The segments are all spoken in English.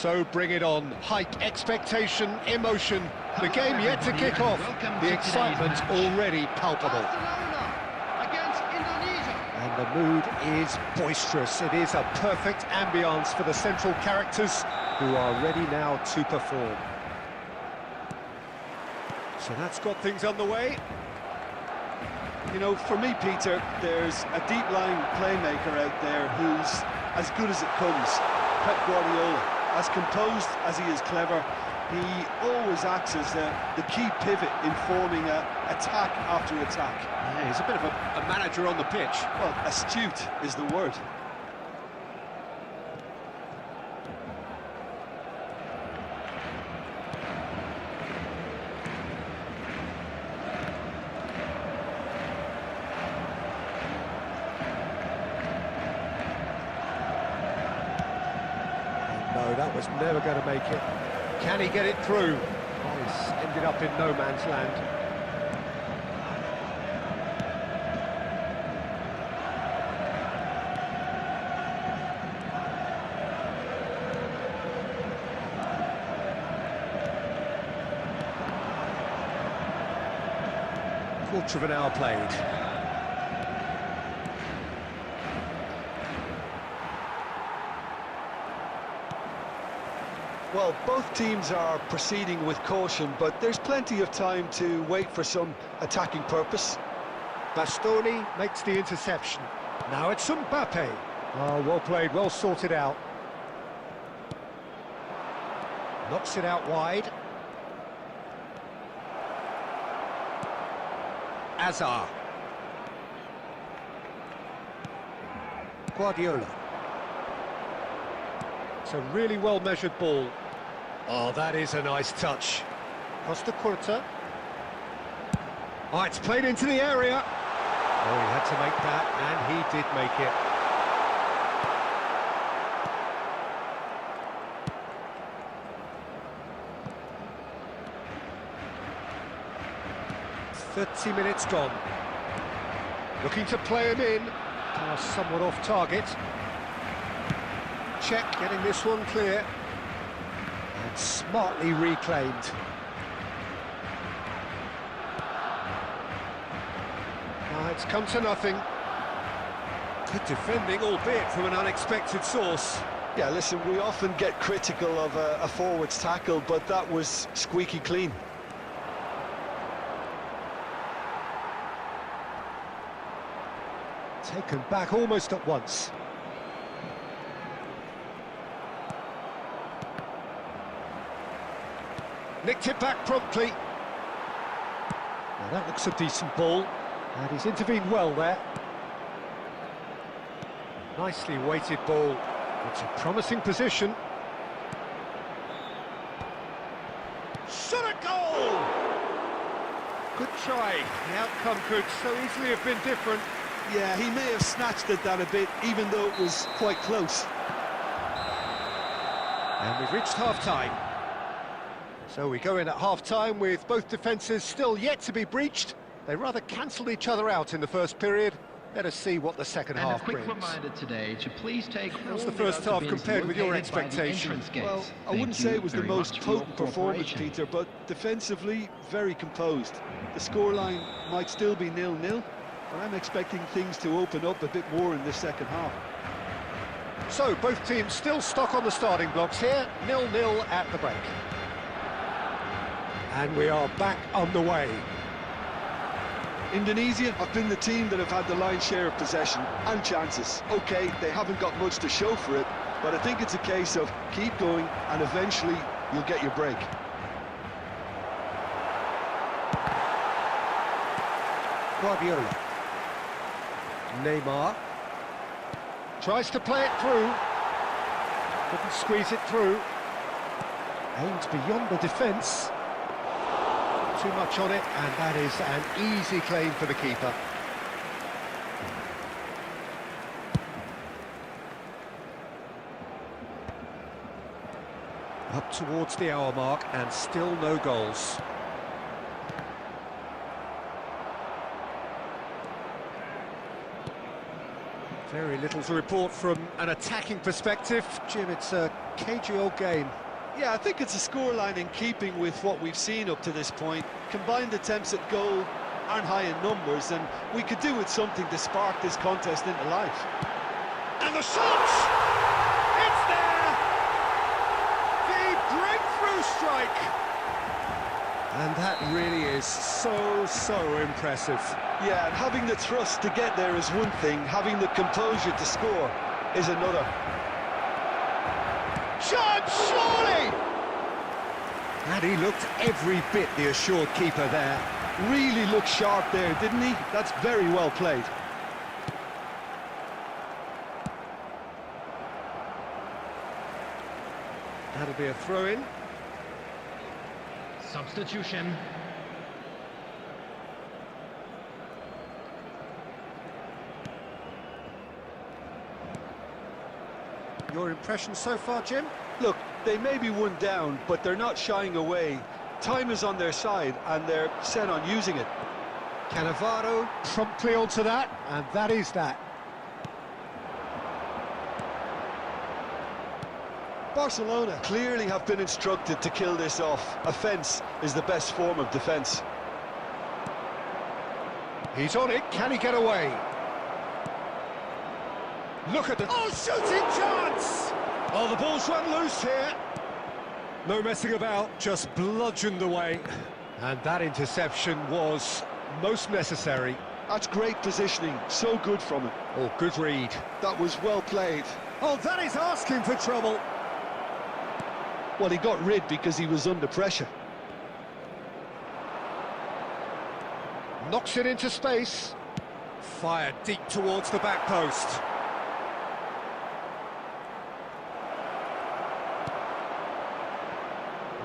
So bring it on. Hike, expectation, emotion. The game yet to kick off. The excitement already palpable. Against Indonesia. And the mood is boisterous. It is a perfect ambience for the central characters who are ready now to perform. So that's got things underway. You know, for me, Peter, there's a deep-lying playmaker out there who's as good as it comes. Pep Guardiola. As composed as he is clever, he always acts as the key pivot in forming attack after attack. Yeah, he's a bit of a manager on the pitch. Well, astute is the word. No, that was never going to make it. Can he get it through? Oh, he's ended up in no man's land. Quarter of an hour played. Well, both teams are proceeding with caution, but there's plenty of time to wait for some attacking purpose. Bastoni makes the interception. Now it's Mbappe. Oh, well played, well sorted out. Knocks it out wide. Azar. Guardiola. It's a really well-measured ball. Oh, that is a nice touch. Costa Curta. Oh, it's played into the area. Oh, he had to make that, and he did make it. 30 minutes gone. Looking to play him in. Pass somewhat off target. Check, getting this one clear. And smartly reclaimed. It's come to nothing. Good defending, albeit from an unexpected source. Yeah, listen, we often get critical of a forward's tackle, but that was squeaky clean. Taken back almost at once. Nicked it back promptly. Now that looks a decent ball, and he's intervened well there. Nicely weighted ball. It's a promising position. Shot a goal! Good try. The outcome could so easily have been different. Yeah, he may have snatched at that a bit, even though it was quite close. And we've reached half-time. So we go in at half-time with both defences still yet to be breached. They rather cancelled each other out in the first period. Let us see what the second half brings. And a quick reminder today to please take... How's the first half compared with your expectations? Well, I wouldn't say it was the most potent performance, Peter, but defensively, very composed. The scoreline might still be 0-0, but I'm expecting things to open up a bit more in this second half. So, both teams still stuck on the starting blocks here, 0-0 at the break. And we are back on the way. Indonesia have been the team that have had the lion's share of possession and chances. OK, they haven't got much to show for it, but I think it's a case of keep going and eventually you'll get your break. Guardiola. Neymar. Tries to play it through. Couldn't squeeze it through. Aimed beyond the defence. Too much on it, and that is an easy claim for the keeper. Up towards the hour mark, and still no goals. Very little to report from an attacking perspective. Jim, it's a cagey old game. Yeah, I think it's a scoreline in keeping with what we've seen up to this point. Combined attempts at goal aren't high in numbers, and we could do with something to spark this contest into life. And the shot! It's there! The breakthrough strike! And that really is so impressive. Yeah, and having the thrust to get there is one thing, having the composure to score is another. Shot, surely! And he looked every bit the assured keeper there. Really looked sharp there, didn't he? That's very well played. That'll be a throw-in. Substitution. Your impression so far, Jim? Look, they may be one down, but they're not shying away. Time is on their side, and they're set on using it. Cannavaro promptly onto that, and that is that. Barcelona clearly have been instructed to kill this off. Offence is the best form of defence. He's on it, can he get away? Look at the... Oh, shooting chance! Oh, the ball's run loose here. No messing about, just bludgeoned away. And that interception was most necessary. That's great positioning, so good from him. Oh, good read. That was well played. Oh, that is asking for trouble. Well, he got rid because he was under pressure. Knocks it into space. Fired deep towards the back post.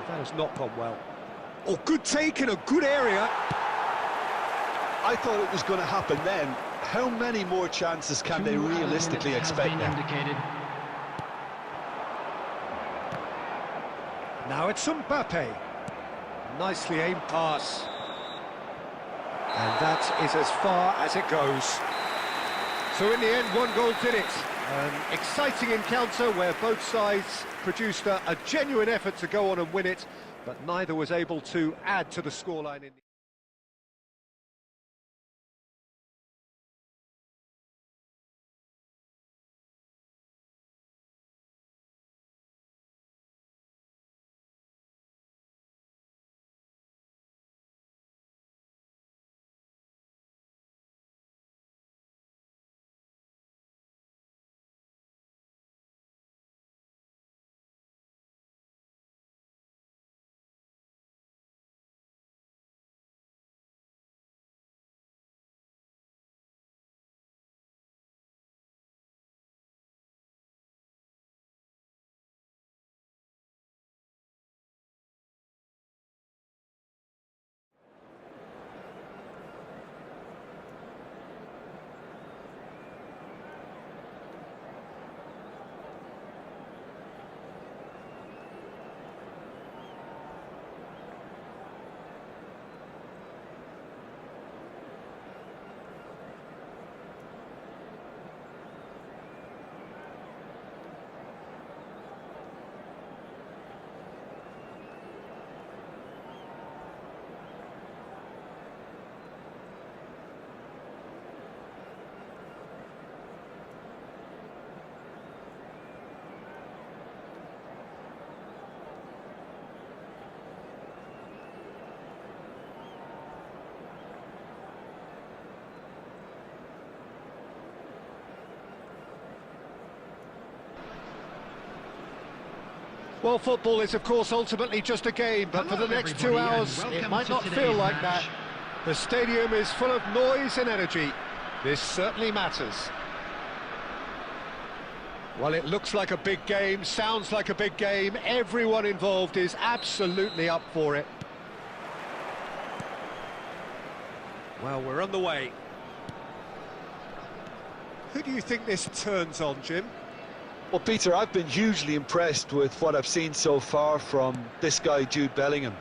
That has not gone well. Oh, good take in a good area. I thought it was going to happen then. How many more chances can they realistically expect now? Indicated. Now it's Mbappe. Nicely aimed pass. And that is as far as it goes. So in the end, one goal did it. An exciting encounter where both sides produced a genuine effort to go on and win it, but neither was able to add to the scoreline in the... Well, football is, of course, ultimately just a game, but for the next 2 hours, it might not feel like that. The stadium is full of noise and energy. This certainly matters. Well, it looks like a big game, sounds like a big game. Everyone involved is absolutely up for it. Well, we're on the way. Who do you think this turns on, Jim? Well, Peter, I've been hugely impressed with what I've seen so far from this guy, Jude Bellingham.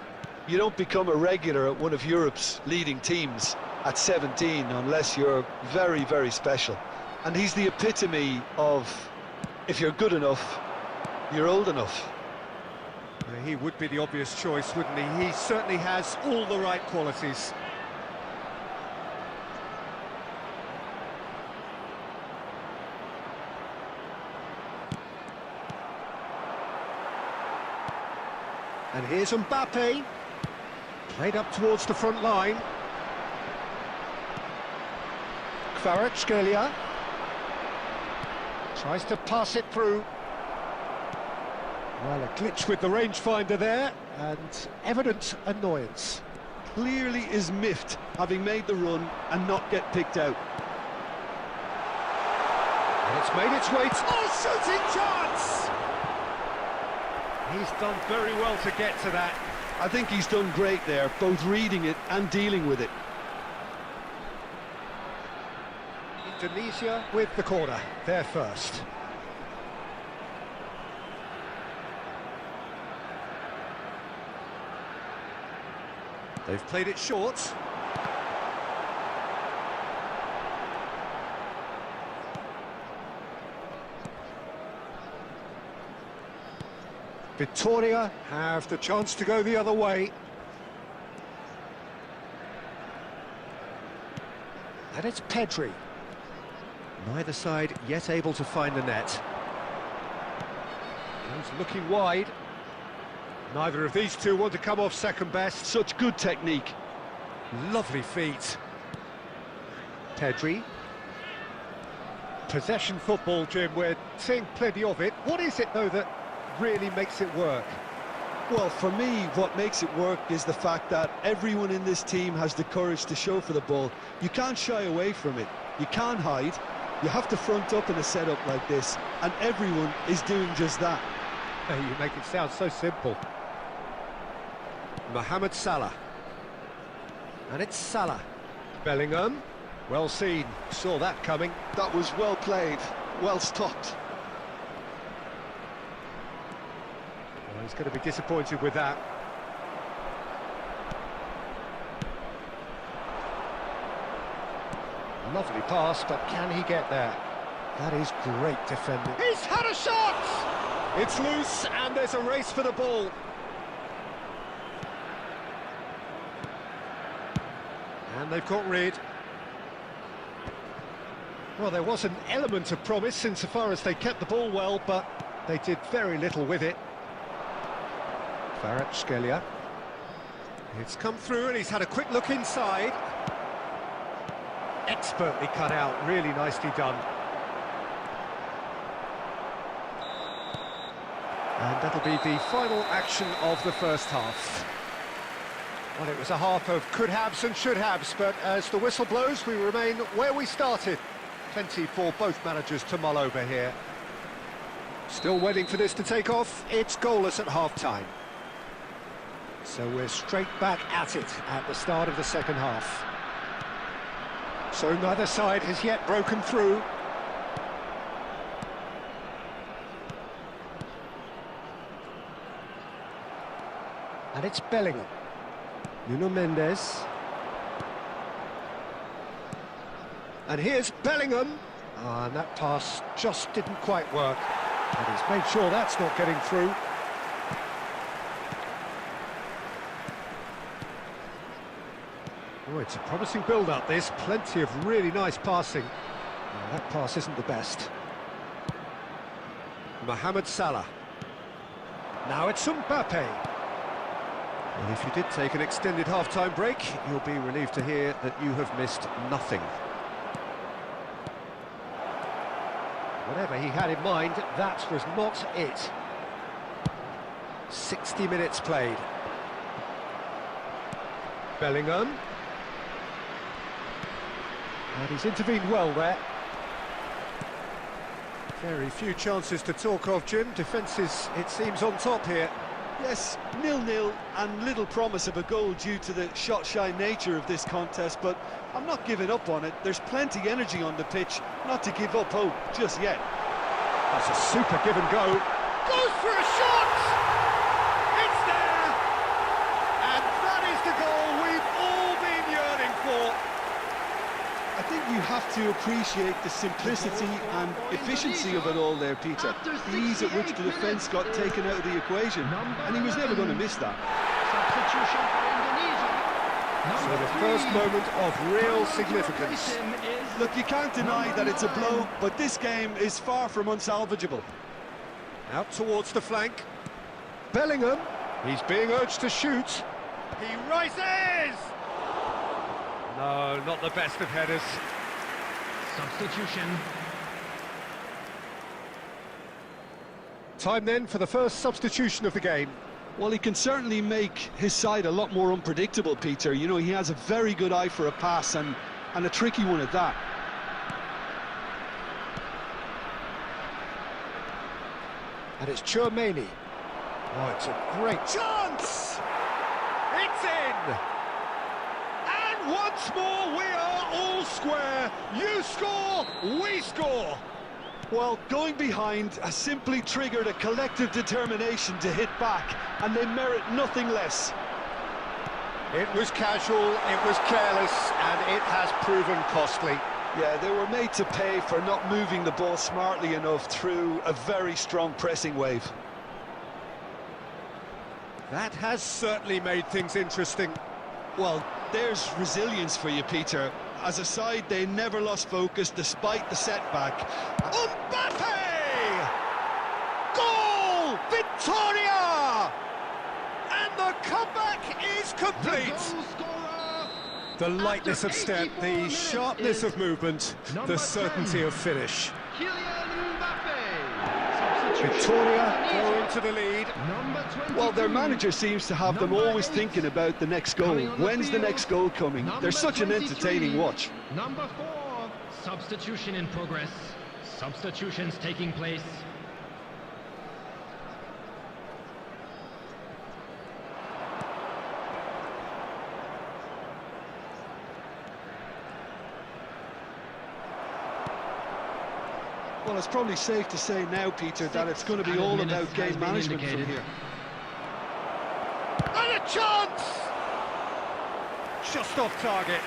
You don't become a regular at one of Europe's leading teams at 17 unless you're very, very special. And he's the epitome of, if you're good enough, you're old enough. He would be the obvious choice, wouldn't he? He certainly has all the right qualities. And here's Mbappe, played up towards the front line. Kvaratskhelia tries to pass it through. Well, a glitch with the rangefinder there, and evident annoyance. Clearly is miffed, having made the run and not get picked out. And it's made its way to... Oh, shooting chance! He's done very well to get to that. I think he's done great there, both reading it and dealing with it. Indonesia with the corner, they're first. They've played it short. Victoria have the chance to go the other way. And it's Pedri. Neither side yet able to find the net. He's looking wide. Neither of these two want to come off second best. Such good technique. Lovely feet. Pedri. Possession football, Jim, we're seeing plenty of it. What is it, though, that really makes it work? Well, for me, what makes it work is the fact that everyone in this team has the courage to show for the ball. You can't shy away from it. You can't hide. You have to front up in a setup like this, and everyone is doing just that. Hey, you make it sound so simple. Mohamed Salah. And it's Salah. Bellingham. Well seen. Saw that coming. That was well played, well stopped. Well, he's going to be disappointed with that. Lovely pass, but can he get there? That is great defending. He's had a shot! It's loose, and there's a race for the ball. And they've got rid. Well, there was an element of promise insofar as they kept the ball well, but they did very little with it. Kvaratskhelia. It's come through, and he's had a quick look inside. Expertly cut out, really nicely done. And that'll be the final action of the first half. Well, it was a half of could-haves and should-haves, but as the whistle blows, we remain where we started. Plenty for both managers to mull over here. Still waiting for this to take off. It's goalless at half-time. So we're straight back at it at the start of the second half. So neither side has yet broken through. And it's Bellingham. Nuno Mendes. And here's Bellingham. And that pass just didn't quite work. And he's made sure that's not getting through. Oh, it's a promising build-up, this. Plenty of really nice passing. Oh, that pass isn't the best. Mohamed Salah. Now it's Mbappe. Well, if you did take an extended half-time break, you'll be relieved to hear that you have missed nothing. Whatever he had in mind, that was not it. 60 minutes played. Bellingham. And he's intervened well there. Very few chances to talk of, Jim. Defence is, it seems, on top here. Yes, 0-0 and little promise of a goal due to the shot-shy nature of this contest, but I'm not giving up on it. There's plenty energy on the pitch, not to give up hope just yet. That's a super give and go. Goes for a shot! It's there! And that is the goal we've all been yearning for. I think you have to appreciate the simplicity and efficiency of it all there, Peter. The ease at which the defence got taken out of the equation, and he was never going to miss that. Substitution for Indonesia. So the first moment of real significance. Look, you can't deny that it's a blow, but this game is far from unsalvageable. Out towards the flank. Bellingham. He's being urged to shoot. He rises! No, not the best of headers. Substitution. Time then for the first substitution of the game. Well, he can certainly make his side a lot more unpredictable, Peter. You know, he has a very good eye for a pass, and a tricky one at that. And it's Chouameni. Oh, it's a great chance! It's in! And once more we are all square. You score, we score. Well, going behind has simply triggered a collective determination to hit back, and they merit nothing less. It was casual, it was careless, and it has proven costly. Yeah, they were made to pay for not moving the ball smartly enough through a very strong pressing wave. That has certainly made things interesting. Well, there's resilience for you, Peter. As a side, they never lost focus despite the setback. Mbappe! Goal! Victoria! And the comeback is complete. The lightness of step, the sharpness of movement, the certainty of finish. Victoria go into the lead. Well, their manager seems to have them always thinking about the next goal. When's the next goal coming? They're such an entertaining watch. Number 4. Substitution in progress. Substitutions taking place. Well, it's probably safe to say now, Peter, that it's going to be all about game management from here. And a chance! Just off target.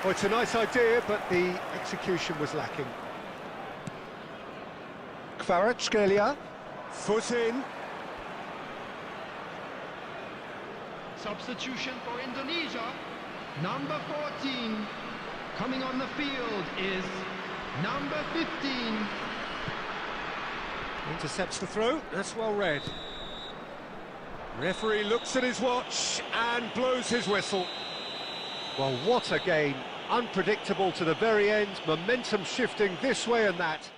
Oh, it's a nice idea, but the execution was lacking. Kvaratskhelia, foot in. Substitution for Indonesia. Number 14. Coming on the field is number 15. Intercepts the throw, that's well read. Referee looks at his watch and blows his whistle. Well, what a game. Unpredictable to the very end, momentum shifting this way and that.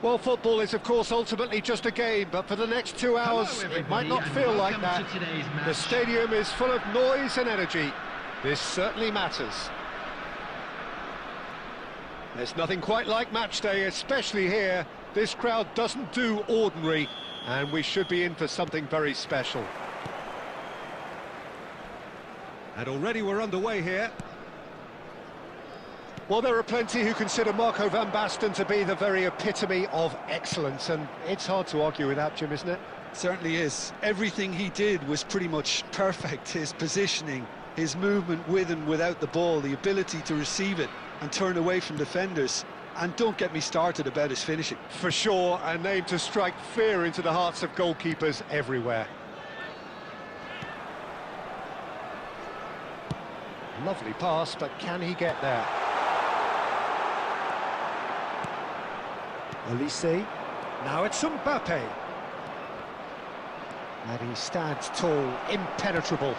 Well, football is, of course, ultimately just a game, but for the next 2 hours, Hello, it might not everybody, feel and like welcome that. to today's match. The stadium is full of noise and energy. This certainly matters. There's nothing quite like match day, especially here. This crowd doesn't do ordinary, and we should be in for something very special. And already we're underway here. Well, there are plenty who consider Marco van Basten to be the very epitome of excellence, and it's hard to argue with that, Jim, isn't it? Certainly is. Everything he did was pretty much perfect. His positioning, his movement with and without the ball, the ability to receive it and turn away from defenders. And don't get me started about his finishing. For sure, a name to strike fear into the hearts of goalkeepers everywhere. Lovely pass, but can he get there? Elise, now it's Mbappe. And he stands tall, impenetrable.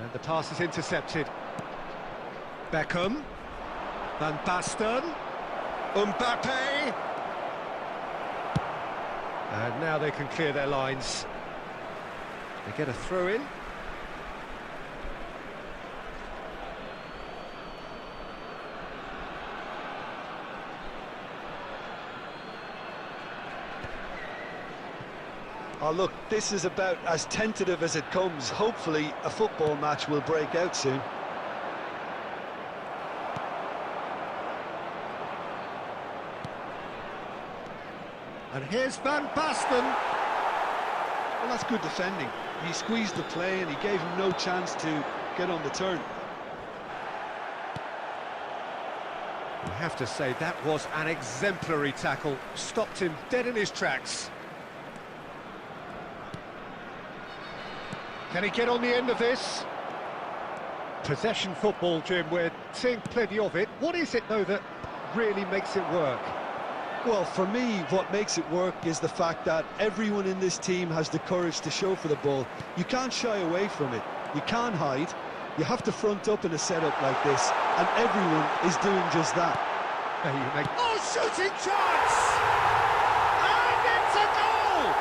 And the pass is intercepted. Beckham. Van Basten. Mbappe. And now they can clear their lines. They get a throw in. Oh, look, this is about as tentative as it comes. Hopefully, a football match will break out soon. And here's Van Basten. Well, that's good defending. He squeezed the play and he gave him no chance to get on the turn. You have to say that was an exemplary tackle. Stopped him dead in his tracks. Can he get on the end of this? Possession football, Jim, we're seeing plenty of it. What is it, though, that really makes it work? Well, for me, what makes it work is the fact that everyone in this team has the courage to show for the ball. You can't shy away from it. You can't hide. You have to front up in a setup like this, and everyone is doing just that. Oh, shooting chance! And it's a goal!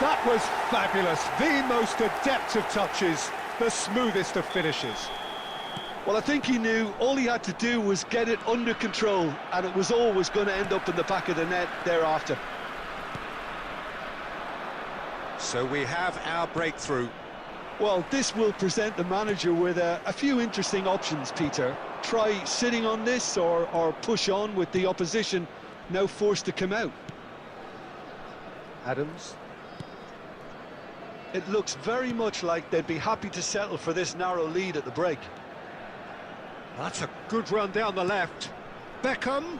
That was fabulous. The most adept of touches, the smoothest of finishes. Well, I think he knew all he had to do was get it under control, and it was always going to end up in the back of the net thereafter. So we have our breakthrough. Well, this will present the manager with a few interesting options, Peter. Try sitting on this or push on with the opposition now forced to come out. Adams. It looks very much like they'd be happy to settle for this narrow lead at the break. That's a good run down the left. Beckham.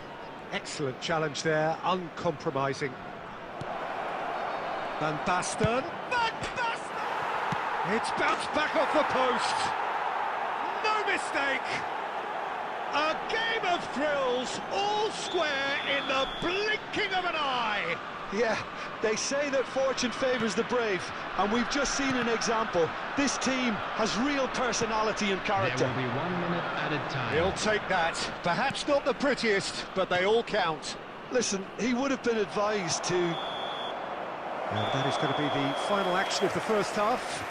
Excellent challenge there, uncompromising. Van Basten. Van Basten! It's bounced back off the post. No mistake. A game of thrills, all square in the blinking of an eye. Yeah, they say that fortune favours the brave, and we've just seen an example. This team has real personality and character. There will be 1 minute added time. He'll take that. Perhaps not the prettiest, but they all count. Listen, he would have been advised to... And that is going to be the final action of the first half.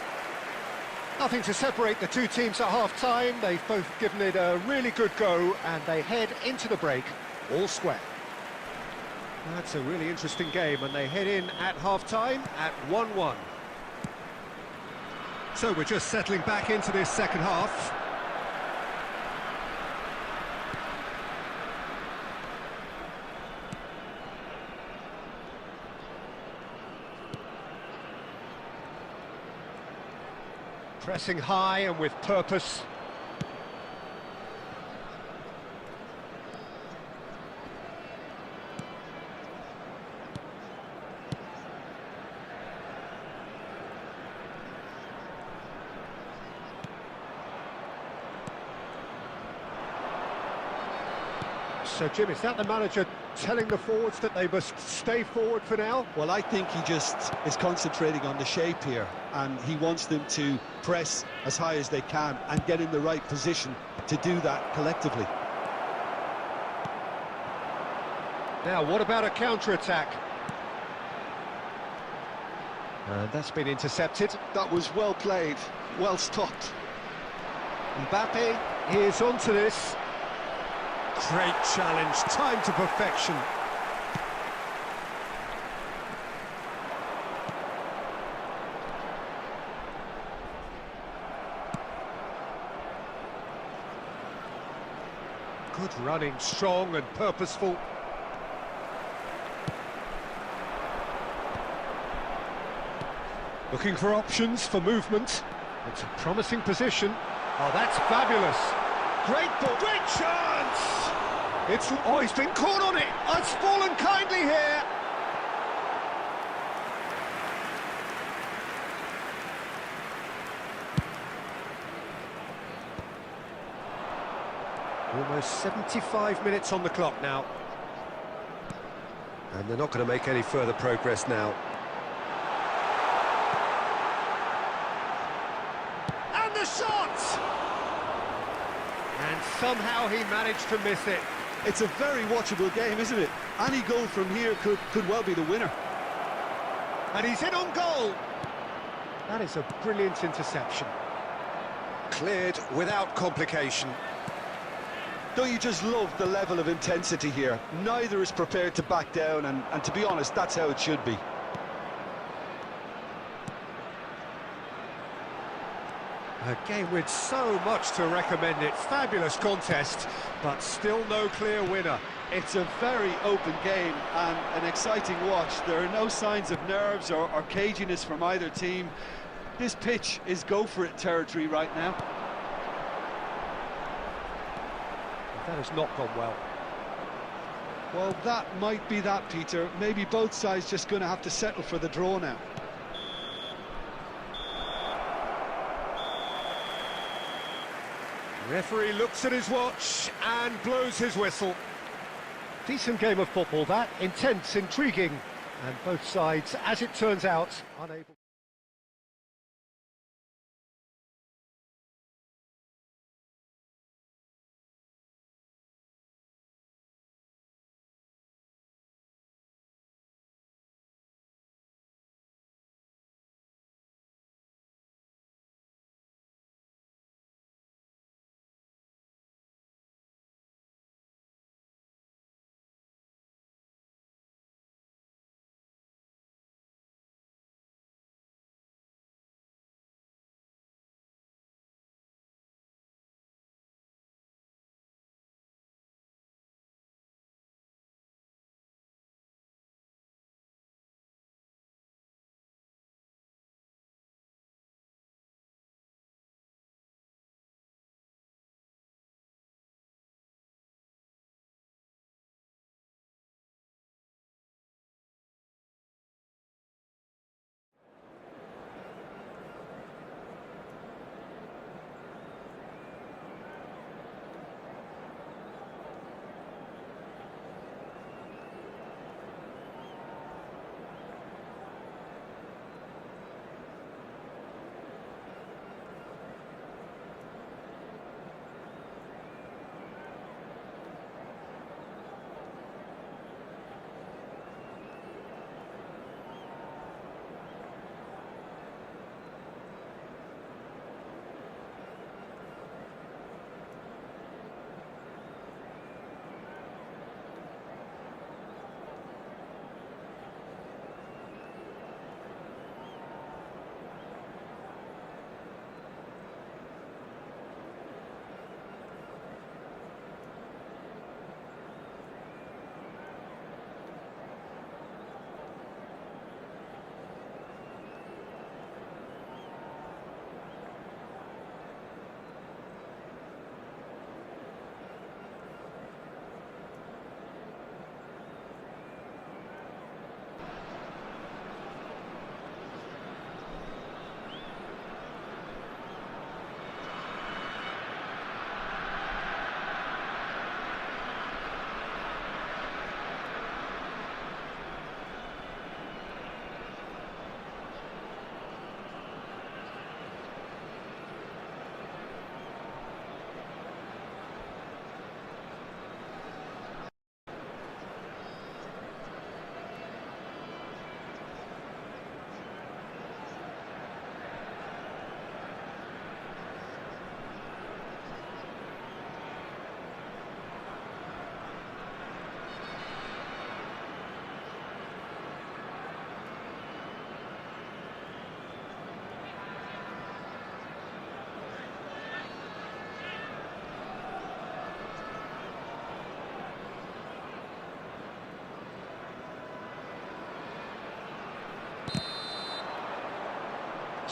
Nothing to separate the two teams at half-time. They've both given it a really good go, and they head into the break all square. That's a really interesting game, and they head in at half-time at 1-1. So we're just settling back into this second half. Pressing high and with purpose. So, Jim, is that the manager telling the forwards that they must stay forward for now? Well, I think he just is concentrating on the shape here, and he wants them to press as high as they can and get in the right position to do that collectively. Now, what about a counter-attack? And that's been intercepted. That was well played, well stopped. Mbappe is onto this. Great challenge, time to perfection. Good running, strong and purposeful. Looking for options for movement. It's a promising position. Oh, that's fabulous. Great ball, great chance! Oh, he's been caught on it. It's fallen kindly here. Almost 75 minutes on the clock now. And they're not going to make any further progress now. And the shot! And somehow he managed to miss it. It's a very watchable game, isn't it? Any goal from here could well be the winner. And he's in on goal. That is a brilliant interception. Cleared without complication. Don't you just love the level of intensity here? Neither is prepared to back down, and to be honest, that's how it should be. A game with so much to recommend it. Fabulous contest, but still no clear winner. It's a very open game and an exciting watch. There are no signs of nerves or caginess from either team. This pitch is go-for-it territory right now. That has not gone well. Well, that might be that, Peter. Maybe both sides just going to have to settle for the draw now. Referee looks at his watch and blows his whistle. Decent game of football that, intense, intriguing, and both sides, as it turns out, unable.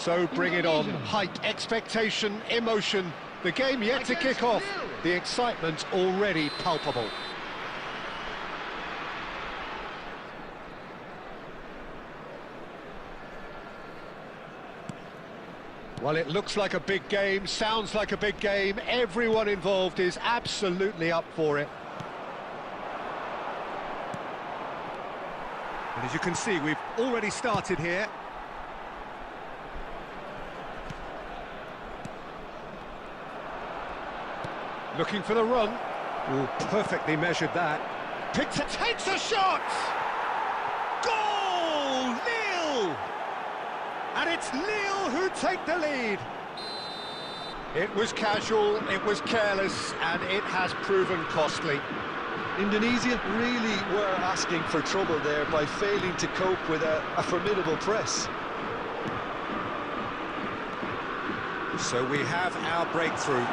So bring it on. Hype, expectation, emotion. The game yet to kick off. The excitement already palpable. Well, it looks like a big game, sounds like a big game. Everyone involved is absolutely up for it. And as you can see, we've already started here. Looking for the run. Oh, perfectly measured that. Picks it, takes a shot! Goal! Lille! And it's Lille who take the lead. It was casual, it was careless, and it has proven costly. Indonesia really were asking for trouble there by failing to cope with a formidable press. So we have our breakthrough.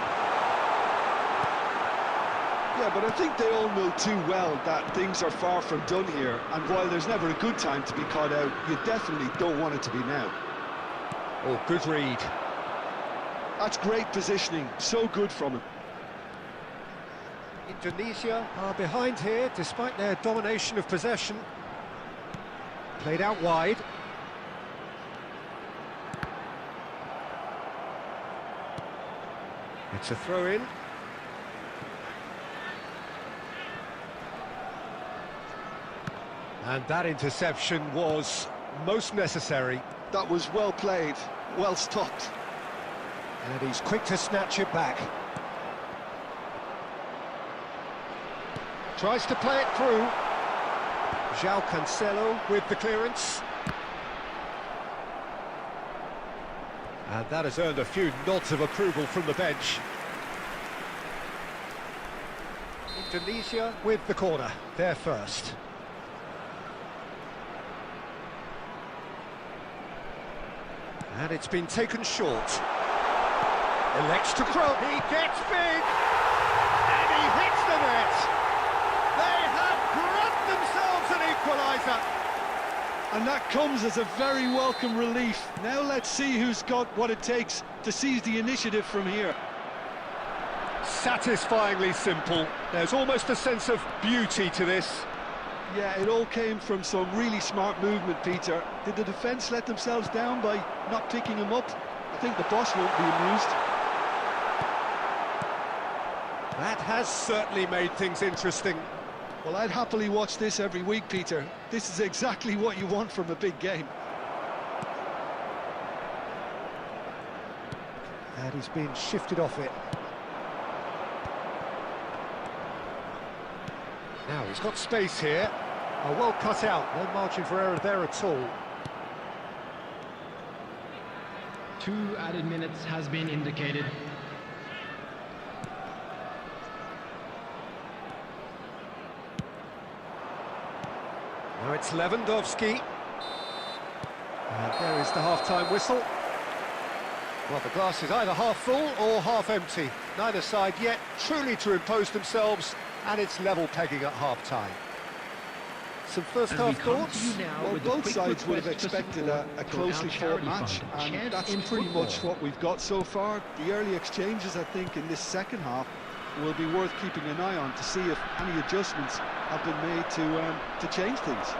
Yeah, but I think they all know too well that things are far from done here, and while there's never a good time to be caught out, you definitely don't want it to be now. Oh, good read. That's great positioning, so good from him. Indonesia are behind here, despite their domination of possession. Played out wide. It's a throw-in. And that interception was most necessary. That was well played, well stopped. And he's quick to snatch it back. Tries to play it through. João Cancelo with the clearance. And that has earned a few nods of approval from the bench. Indonesia with the corner, they're first. And it's been taken short. Elects to cross. He gets big. And he hits the net. They have grabbed themselves an equaliser. And that comes as a very welcome relief. Now let's see who's got what it takes to seize the initiative from here. Satisfyingly simple. There's almost a sense of beauty to this. Yeah, it all came from some really smart movement, Peter. Did the defence let themselves down by not picking him up? I think the boss won't be amused. That has certainly made things interesting. Well, I'd happily watch this every week, Peter. This is exactly what you want from a big game. And he's been shifted off it. Now he's got space here. Oh, well cut out, no margin for error there at all. 2 added minutes has been indicated. Now it's Lewandowski. And there is the half-time whistle. Well, the glass is either half full or half empty. Neither side yet truly to impose themselves, and it's level pegging at half-time. Some first-half thoughts? Well, both sides would have expected a closely fought match, and that's pretty much what we've got so far. The early exchanges, I think, in this second half will be worth keeping an eye on to see if any adjustments have been made to change things.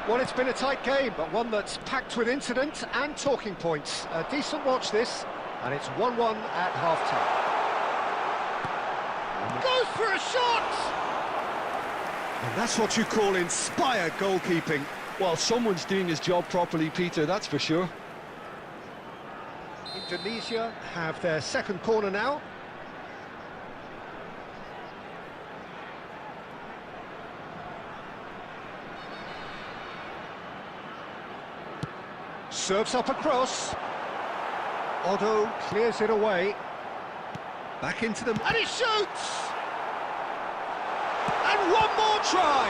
Well, it's been a tight game, but one that's packed with incident and talking points. A decent watch this, and it's 1-1 at half-time. Goes for a shot! And that's what you call inspired goalkeeping. Well, someone's doing his job properly, Peter, that's for sure. Indonesia have their second corner now. Serves up across. Otto clears it away. Back into them, and he shoots! And one more try!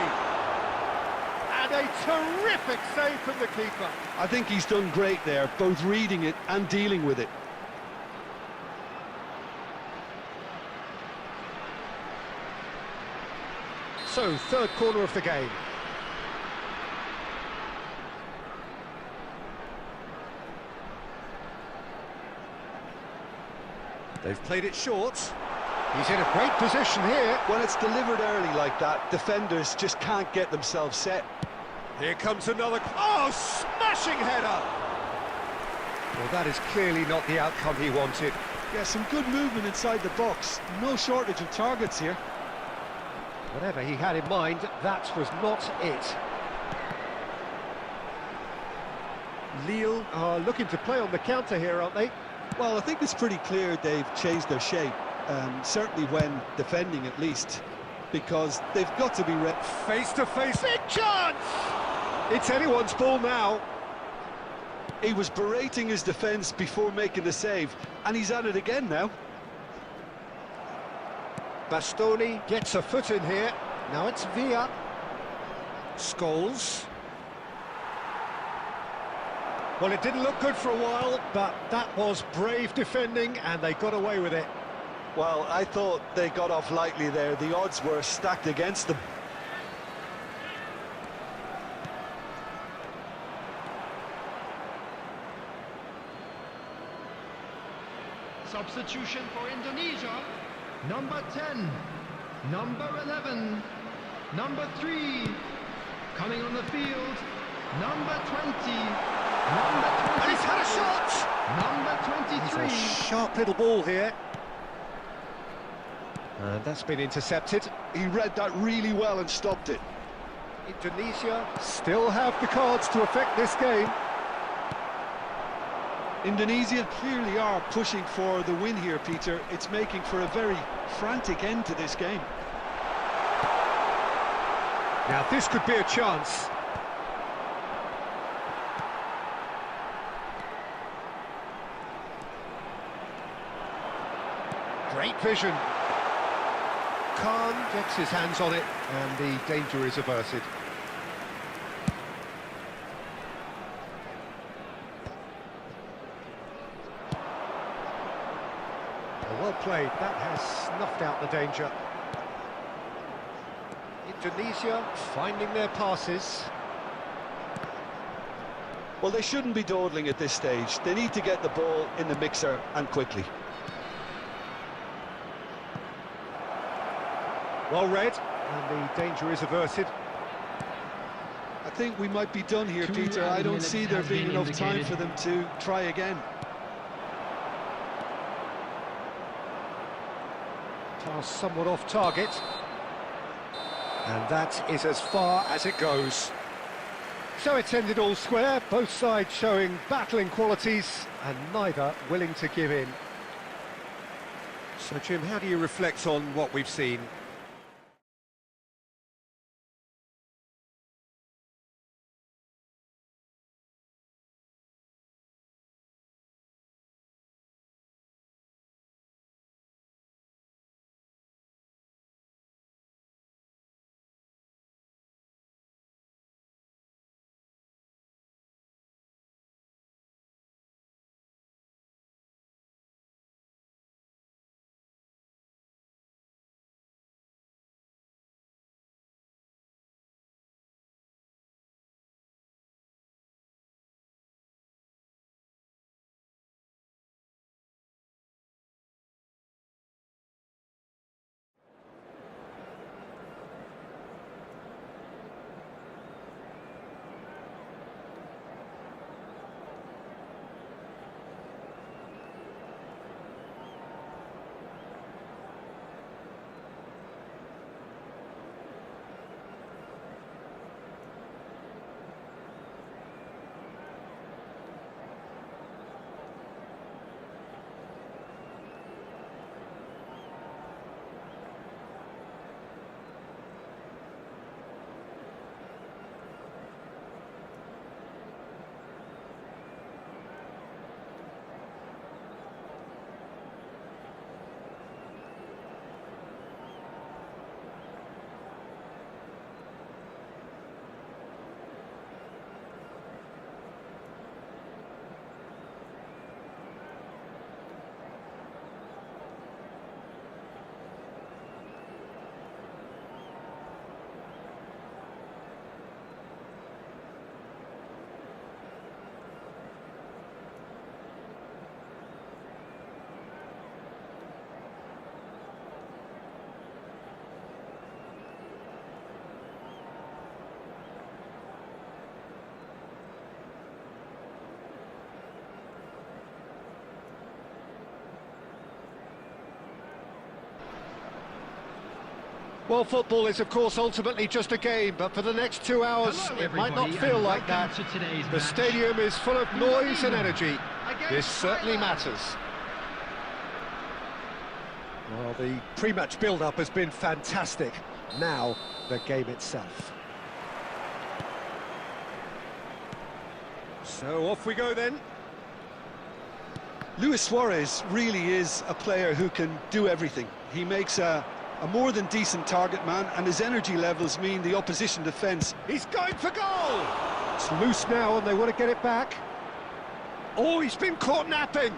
And a terrific save from the keeper. I think he's done great there, both reading it and dealing with it. So, third corner of the game. They've played it short. He's in a great position here. When it's delivered early like that, defenders just can't get themselves set. Here comes another... Oh, smashing header! Well, that is clearly not the outcome he wanted. Yeah, some good movement inside the box. No shortage of targets here. Whatever he had in mind, that was not it. Lille are looking to play on the counter here, aren't they? Well, I think it's pretty clear they've changed their shape, certainly when defending at least, because they've got to be ready. Face-to-face, big chance! It's anyone's ball now. He was berating his defence before making the save, and he's at it again now. Bastoni gets a foot in here. Now it's Villa. Scholes. Well, it didn't look good for a while, but that was brave defending, and they got away with it. Well, I thought they got off lightly there. The odds were stacked against them. Substitution for Indonesia. Number 10, number 11, number 3. Coming on the field, number 20, number 20. And he's had a shot! Number 23. It's a sharp little ball here. And that's been intercepted. He read that really well and stopped it. Indonesia still have the cards to affect this game. Indonesia clearly are pushing for the win here, Peter. It's making for a very frantic end to this game. Now this could be a chance. Great vision. Khan gets his hands on it, and the danger is averted. Well played, that has snuffed out the danger. Indonesia finding their passes. Well, they shouldn't be dawdling at this stage. They need to get the ball in the mixer, and quickly. Well read, and the danger is averted. I think we might be done here, 2 Peter. I don't minutes see there has being been enough time indicated. for them to try again. Pass somewhat off target. And that is as far as it goes. So it's ended all square, both sides showing battling qualities and neither willing to give in. So Jim, how do you reflect on what we've seen? Well, football is, of course, ultimately just a game, but for the next 2 hours, Hello, it might not everybody, feel and like that. welcome to today's The match. stadium is full of noise and energy. Against This certainly Thailand. matters. Well, the pre-match build-up has been fantastic. Now, the game itself. So off we go then. Luis Suarez really is a player who can do everything. He makes a more than decent target man, and his energy levels mean the opposition defence. He's going for goal! It's loose now and they want to get it back. Oh, he's been caught napping!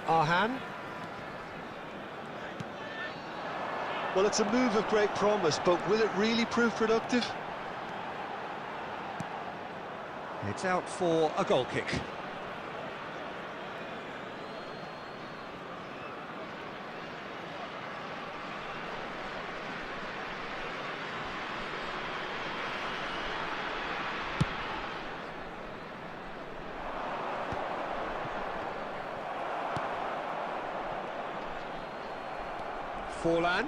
Arhan. Well, it's a move of great promise, but will it really prove productive? It's out for a goal kick. Forlan.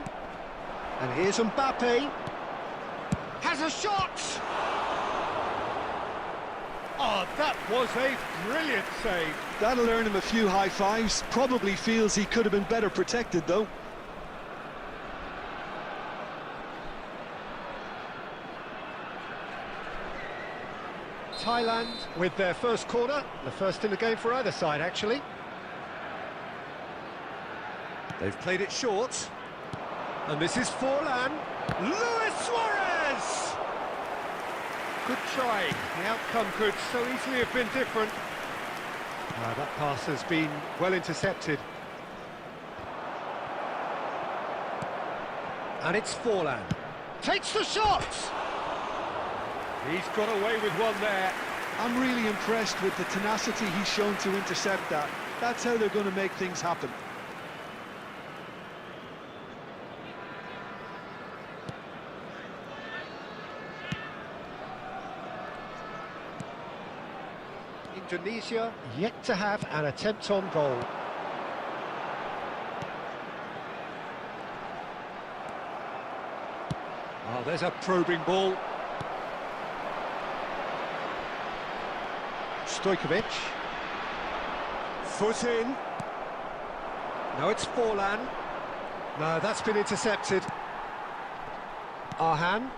And here's Mbappe. Has a shot! Oh, that was a brilliant save. That'll earn him a few high fives. Probably feels he could have been better protected, though. Thailand with their first corner, the first in the game for either side, actually. They've played it short. And this is Forlan. Luis Suarez! Good try. The outcome could so easily have been different. That pass has been well intercepted. And it's Forlan. Takes the shot! He's got away with one there. I'm really impressed with the tenacity he's shown to intercept that. That's how they're going to make things happen. Indonesia yet to have an attempt on goal. Oh, there's a probing ball. Stojkovic. Foot in. No, it's Forlan. No, that's been intercepted. Arhan.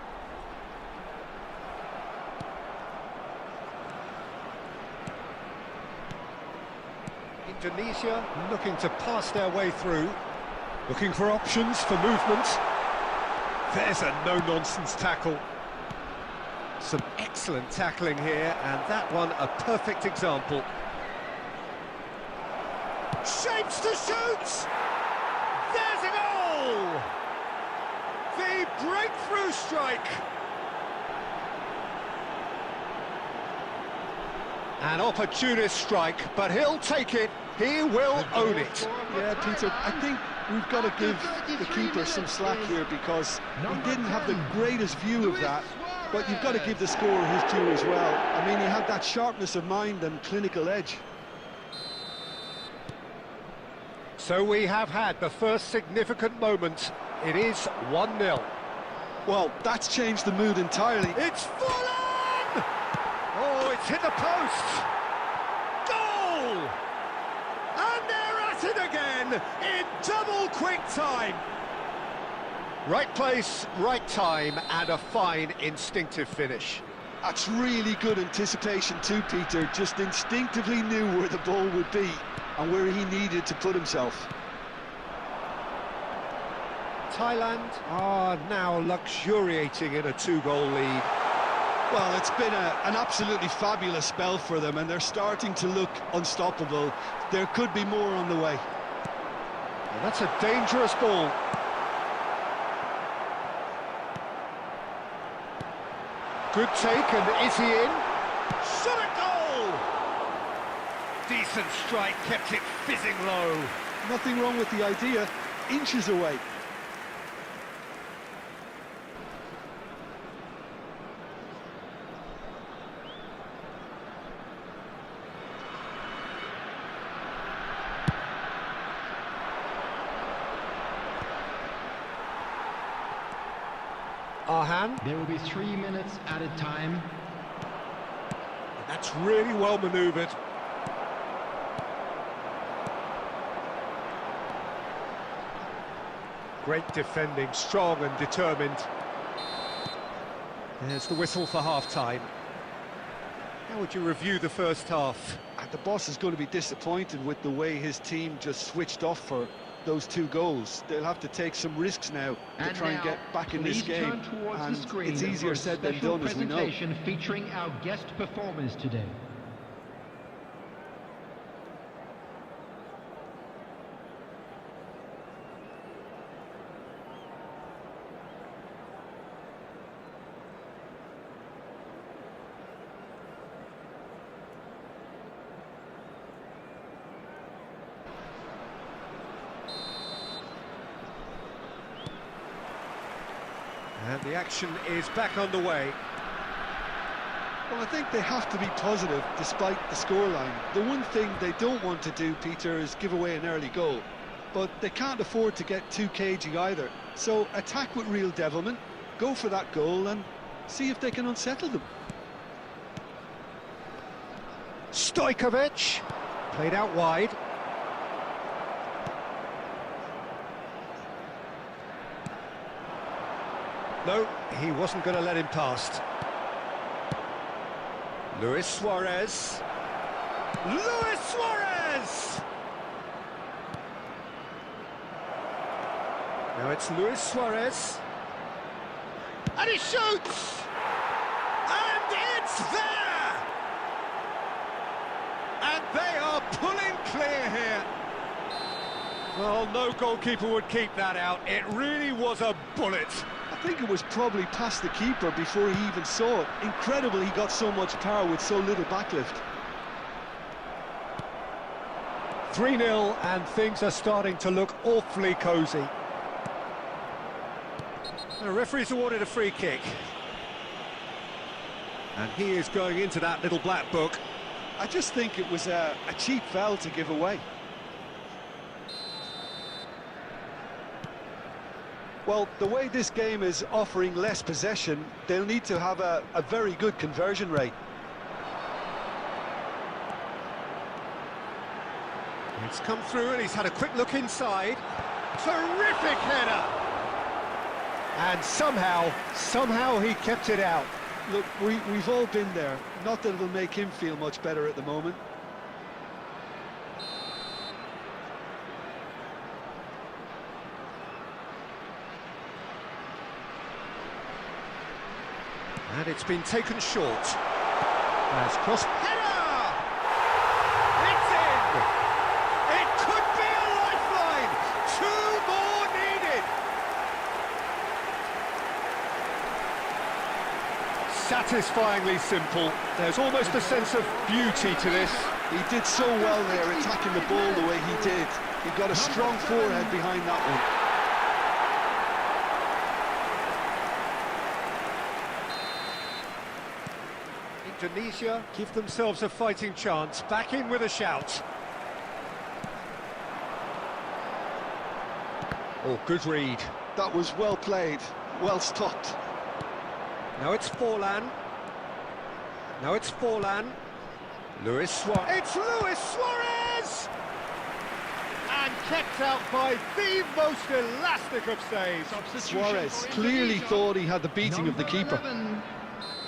Indonesia looking to pass their way through, looking for options for movement. There's a no-nonsense tackle. Some excellent tackling here, and that one a perfect example. Shapes to shoot! There's a goal! The breakthrough strike! An opportunist strike, but he'll take it. He will own it. Yeah, Peter, I think we've got to give the keeper some slack here because he didn't have the greatest view of that, but you've got to give the scorer his due as well. I mean, he had that sharpness of mind and clinical edge. So we have had the first significant moment. It is 1-0. Well, that's changed the mood entirely. It's Forlan! Oh, it's hit the post! Goal! And they're at it again in double quick time. Right place, right time, and a fine instinctive finish. That's really good anticipation too, Peter. Just instinctively knew where the ball would be and where he needed to put himself. Thailand are now luxuriating in a 2-goal lead. Well, it's been an absolutely fabulous spell for them, and they're starting to look unstoppable. There could be more on the way. And that's a dangerous ball. Good take, and is he in? Shot at goal! Decent strike, kept it fizzing low. Nothing wrong with the idea. Inches away. Arhan. There will be 3 minutes added time. That's really well manoeuvred. Great defending, strong and determined. There's the whistle for half-time. How would you review the first half? And the boss is going to be disappointed with the way his team just switched off for those 2 goals. They'll have to take some risks now to try and get back in this game. And it's easier said than done, as we know. Presentation featuring our guest performers today. And the action is back underway. Well, I think they have to be positive despite the scoreline. The one thing they don't want to do, Peter, is give away an early goal. But they can't afford to get too cagey either. So attack with real devilment, go for that goal and see if they can unsettle them. Stojkovic, played out wide. No, he wasn't going to let him past. Luis Suarez. Luis Suarez! Now it's Luis Suarez. And he shoots! And it's there! And they are pulling clear here. Well, no goalkeeper would keep that out. It really was a bullet. I think it was probably past the keeper before he even saw it. Incredible he got so much power with so little backlift. 3-0 and things are starting to look awfully cosy. The referee's awarded a free kick. And he is going into that little black book. I just think it was a cheap foul to give away. Well, the way this game is offering less possession, they'll need to have a very good conversion rate. It's come through and he's had a quick look inside. Terrific header! And somehow he kept it out. Look, we've all been there. Not that it'll make him feel much better at the moment. And it's been taken short. As cross header! It's in! It could be a lifeline! 2 more needed! Satisfyingly simple. There's almost a sense of beauty to this. He did so well there, attacking the ball the way he did. He got a strong forehead behind that one. Indonesia give themselves a fighting chance, back in with a shout. Oh, good read. That was well played, well stopped. Now it's Forlan. Now it's Forlan. Luis Suarez. It's Luis Suarez! And kept out by the most elastic of saves. Suarez clearly thought he had the beating of the keeper.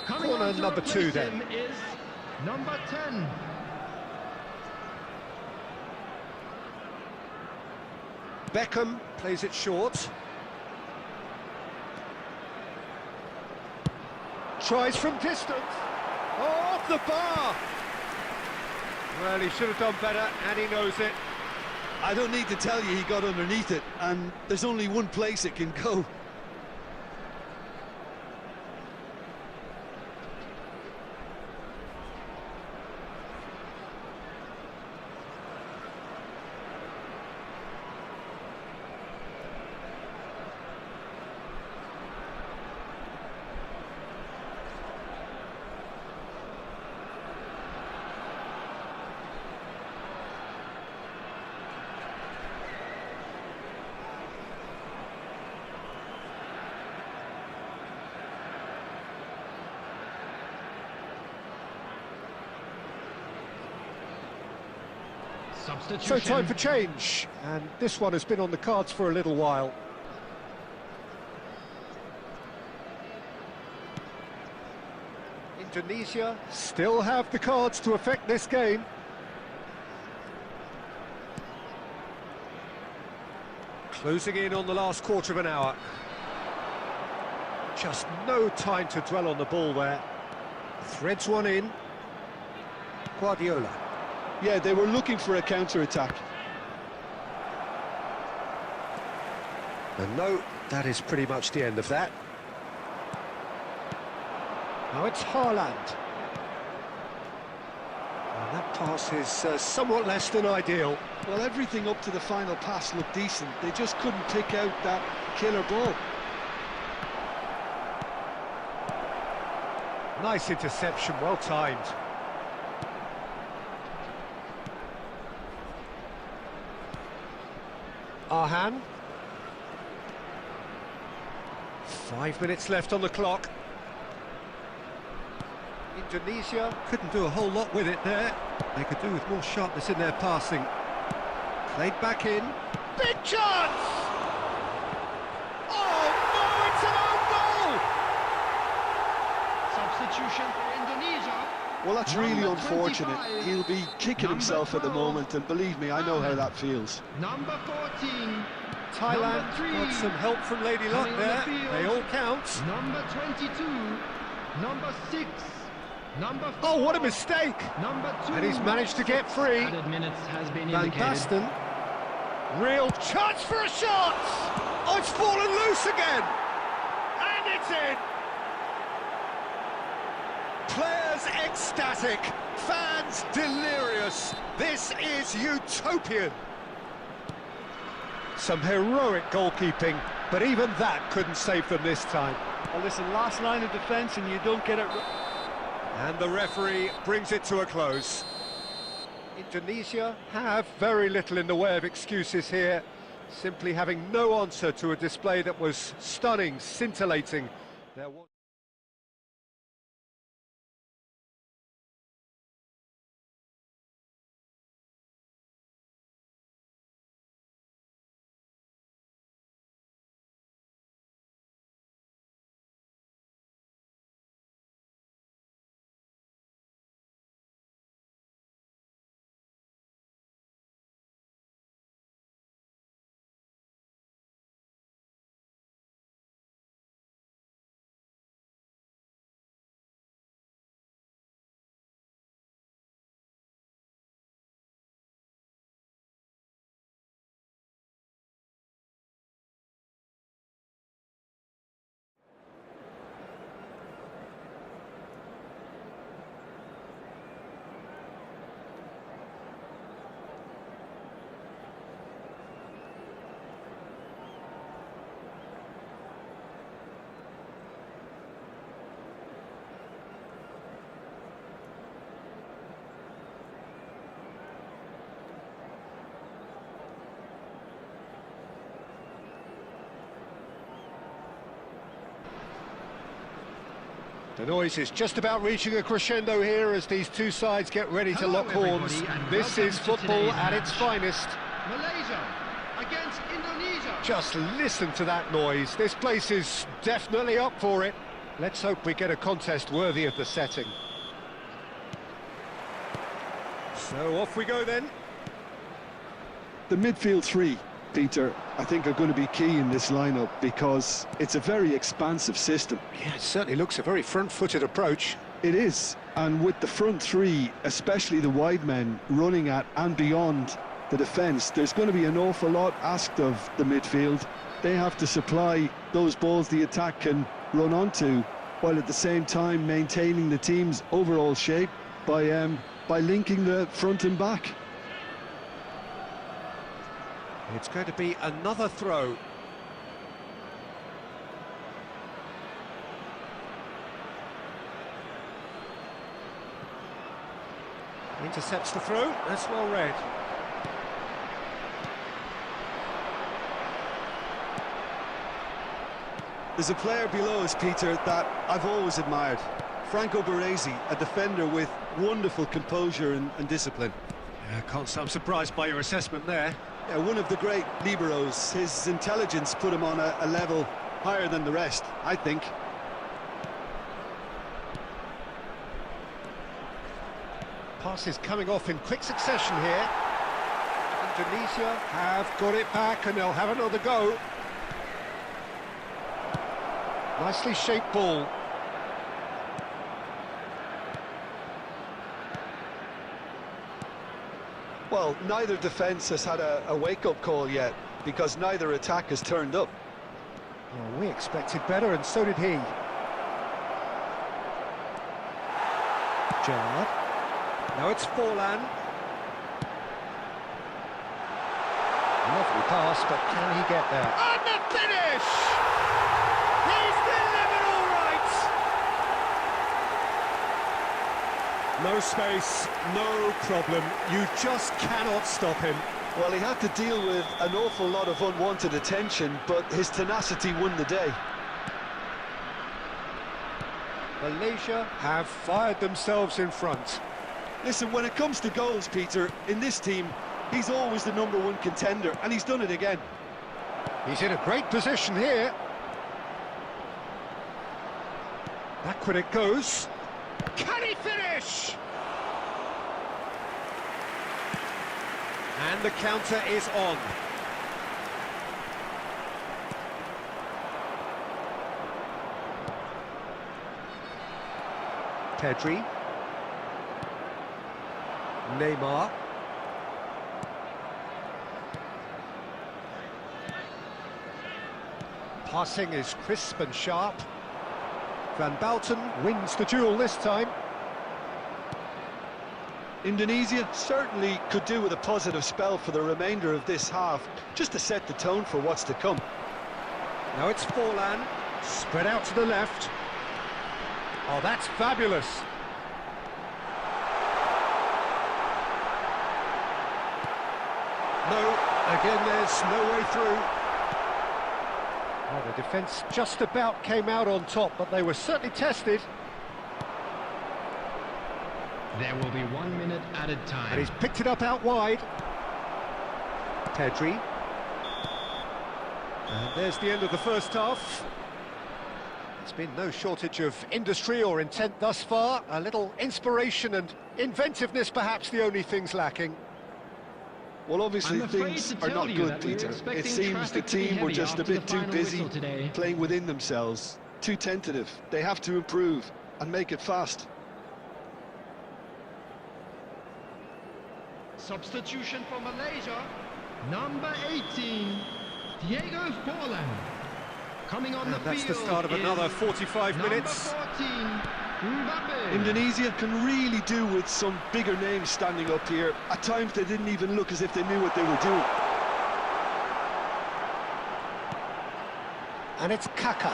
Corner number 2 then. Is number 10. Beckham plays it short. Tries from distance. Oh, off the bar. Well, he should have done better, and he knows it. I don't need to tell you he got underneath it, and there's only one place it can go. Substitution. So time for change, and this one has been on the cards for a little while. Indonesia still have the cards to affect this game. Closing in on the last quarter of an hour. Just no time to dwell on the ball there. Threads one in. Guardiola. Yeah, they were looking for a counter-attack. And no, that is pretty much the end of that. Now it's Haaland. And that pass is somewhat less than ideal. Well, everything up to the final pass looked decent. They just couldn't pick out that killer ball. Nice interception, well timed. Arhan. 5 minutes left on the clock. Indonesia couldn't do a whole lot with it there. They could do with more sharpness in their passing. Played back in. Big chance! Oh no, it's an own goal! Substitution for Indonesia. Well, that's really Number unfortunate. 25. He'll be kicking Number himself at the 12. moment, and believe me, I know how that feels. Number 14. Thailand Number 3. got some help from Lady Luck Coming on there. the field. They all count. Number 22. Number 6. Number 4. Oh, what a mistake! Number 2. And he's managed to get free. Added minutes has been Van indicated. Basten. Real chance for a shot! Oh, it's fallen loose again! And it's in! Players ecstatic, fans delirious. This is utopian. Some heroic goalkeeping, but even that couldn't save them this time. Well, listen, last line of defence and you don't get it... And the referee brings it to a close. Indonesia have very little in the way of excuses here, simply having no answer to a display that was stunning, scintillating. There was... The noise is just about reaching a crescendo here as these two sides get ready to lock horns. This is football at its finest. Malaysia against Indonesia. Just listen to that noise. This place is definitely up for it. Let's hope we get a contest worthy of the setting. So off we go then. The midfield three, Peter, I think are going to be key in this lineup because it's a very expansive system. Yeah, it certainly looks a very front-footed approach. It is, and with the front three, especially the wide men, running at and beyond the defence, there's going to be an awful lot asked of the midfield. They have to supply those balls the attack can run onto, while at the same time maintaining the team's overall shape by linking the front and back. It's going to be another throw. Intercepts the throw, that's well read. There's a player below us, Peter, that I've always admired. Franco Baresi, a defender with wonderful composure and discipline. Yeah, can't say I'm surprised by your assessment there. Yeah, one of the great liberos. His intelligence put him on a level higher than the rest, I think. Passes coming off in quick succession here. Indonesia have got it back and they'll have another go. Nicely shaped ball. Well, neither defence has had a wake-up call yet, because neither attack has turned up. Well, we expected better, and so did he. Gerrard. Now it's Forlan. Lovely pass, but can he get there? And the finish! He's delivered all right! No space, no problem. You just cannot stop him. Well, he had to deal with an awful lot of unwanted attention, but his tenacity won the day. Malaysia have fired themselves in front. Listen, when it comes to goals, Peter, in this team, he's always the #1 contender, and he's done it again. He's in a great position here. Backward it goes. Can he finish? And the counter is on. Pedri. Neymar. Passing is crisp and sharp. Van Bouten wins the duel this time. Indonesia certainly could do with a positive spell for the remainder of this half, just to set the tone for what's to come. Now it's Forlan, spread out to the left. Oh, that's fabulous. No, again there's no way through. Well, the defence just about came out on top, but they were certainly tested. There will be 1 minute added time. And he's picked it up out wide. Pedri. And there's the end of the first half. There's been no shortage of industry or intent thus far. A little inspiration and inventiveness, perhaps the only things lacking. Well, obviously I'm afraid things to are tell not you good, that we were Peter. It expecting seems the traffic to be team were heavy just a after bit the too final busy whistle today. playing within themselves, too tentative. They have to improve and make it fast. Substitution for Malaysia, number 18, Diego Forlan. Coming on the And that's field the start of is another 45 minutes. Number 14, Mbappe. Indonesia can really do with some bigger names standing up here. At times they didn't even look as if they knew what they were doing. And it's Kaka.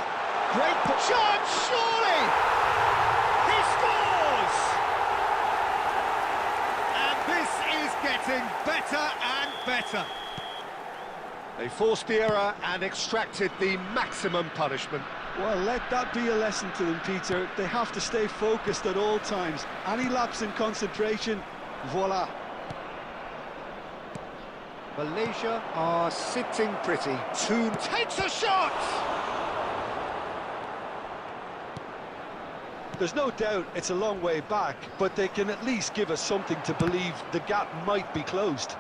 Great shot, surely! He scores! And this is getting better and better. They forced the error and extracted the maximum punishment. Well, let that be a lesson to them, Peter. They have to stay focused at all times. Any lapse in concentration, voila. Malaysia are sitting pretty. Toon takes a shot! There's no doubt it's a long way back, but they can at least give us something to believe the gap might be closed.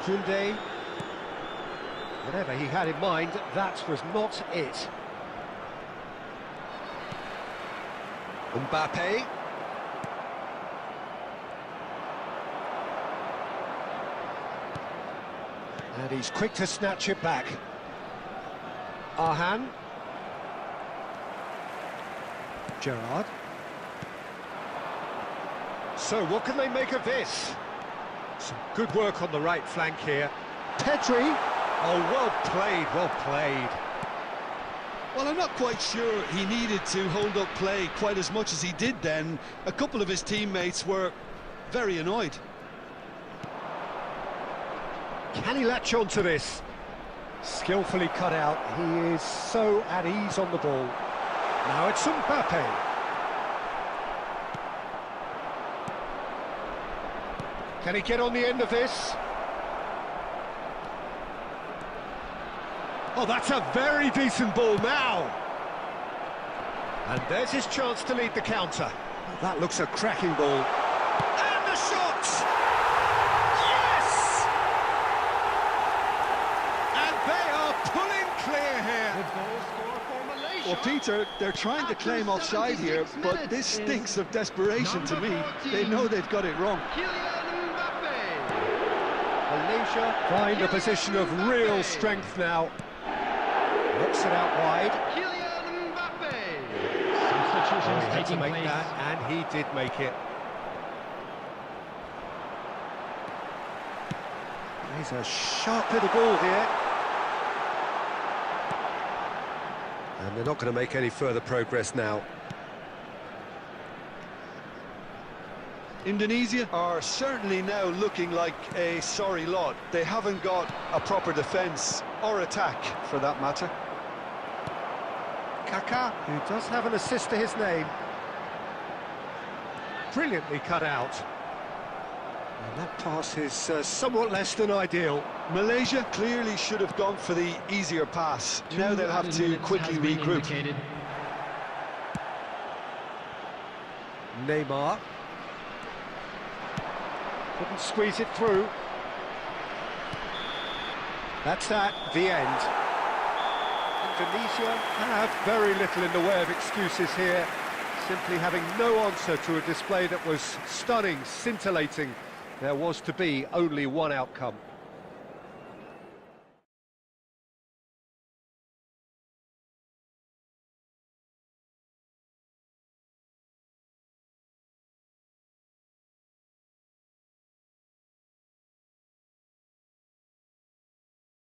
Koundé. Whatever he had in mind, that was not it. Mbappe. And he's quick to snatch it back. Arhan. Gerrard. So what can they make of this? Some good work on the right flank here. Pedri. Oh, well played, well played. Well, I'm not quite sure he needed to hold up play quite as much as he did then. A couple of his teammates were very annoyed. Can he latch on to this? Skillfully cut out. He is so at ease on the ball. Now it's Mbappe. Can he get on the end of this? Oh, that's a very decent ball now. And there's his chance to lead the counter. Oh, that looks a cracking ball. And the shot! Yes! And they are pulling clear here. The goal scorer for Malaysia. Well, Peter, they're trying to claim offside here, but this stinks of desperation to me. They know they've got it wrong. Kylian Mbappe. Malaysia find a position of real strength now. Knocks it out wide. Kylian Mbappe. He Substitutions had to taking make place. that, and he did make it. He's a sharp little ball here. And they're not going to make any further progress now. Indonesia are certainly now looking like a sorry lot. They haven't got a proper defence, or attack, for that matter. Kaká, who does have an assist to his name. Brilliantly cut out. And that pass is somewhat less than ideal. Malaysia clearly should have gone for the easier pass. Now they'll have to quickly regroup. Neymar. Couldn't squeeze it through. That's that, the end. Indonesia have very little in the way of excuses here, simply having no answer to a display that was stunning, scintillating. There was to be only one outcome.